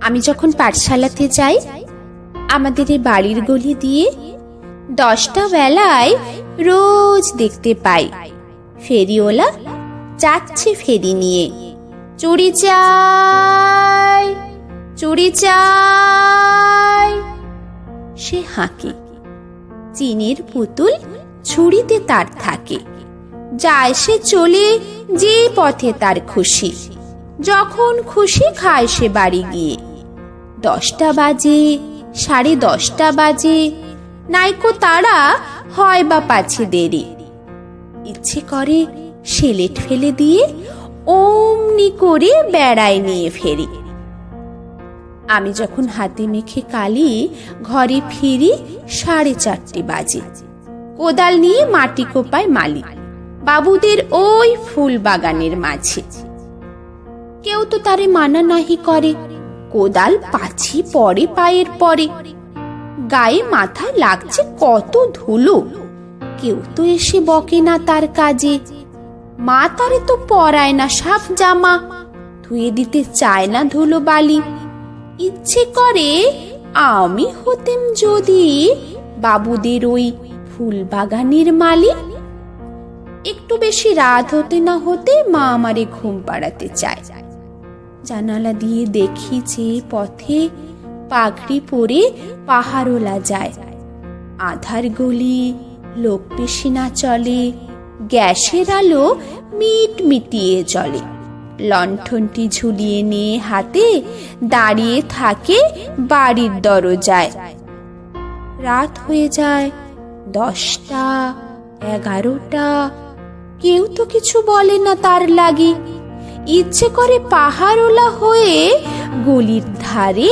আমি যখন পাঠশালাতে যাই, আমাদের এই বাড়ির গলি দিয়ে 10টা বেলায় রোজ দেখতে পাই ফেরিওয়ালা যাচ্ছে ফেরি নিয়ে। চুড়ি চাই, চুড়ি চাই। সে হাঁকে। চিনির পুতুল ঝুড়িতে তার থাকে। যায় সে চলে যে পথে তার খুশি, যখন খুশি খায় সে বাড়ি গিয়ে। 10টা বাজে, 10:30 বাজে, নাইকো তারা হয় বা পাছে দেরি। ইচ্ছে করে সেলেট ফেলে দিয়ে অমনি করে বেড়ায় নিয়ে ফেরি। আমি যখন হাতে মেখে কালি ঘরে ফিরি 4:30 বাজে। কোদাল নিয়ে মাটি কোপায় মালি বাবুদের ওই ফুল বাগানের মাঝে। কেউ তো তারে মানা নাহি করে, কোদাল পাছি পড়ে পায়ের পরে। গায়ে মাথায় লাগছে কত ধুলো, কেউ তো এসে বকে না তার কাজে। মা তারে তো পরায় না সাফ জামা, ধুয়ে দিতে চায় না ধুলো বালি। ইচ্ছে করে আমি হতেম যদি বাবুদের ওই ফুল বাগানের মালি। একটু বেশি রাত হতে না হতে মা আমারে ঘুম পাড়াতে চায়। জানালা দিয়ে দেখি যে পথে পাগড়ি পরে পাহাড়ওয়ালা যায়। আধার গলি, লোক বেশি না চলে, গ্যাসের আলো মিট মিটিয়ে চলে। লণ্ঠনটি ঝুলিয়ে নিয়ে হাতে দাঁড়িয়ে থাকে বাড়ির দরজায়। রাত হয়ে যায় 10টা, 11টা, কেউ তো কিছু বলে না তার লাগি। ইচ্ছে করে পাহাড়ওয়ালা হয়ে গলির ধারে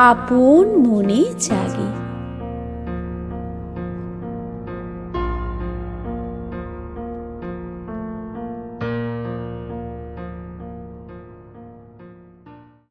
আপন মনে জাগে।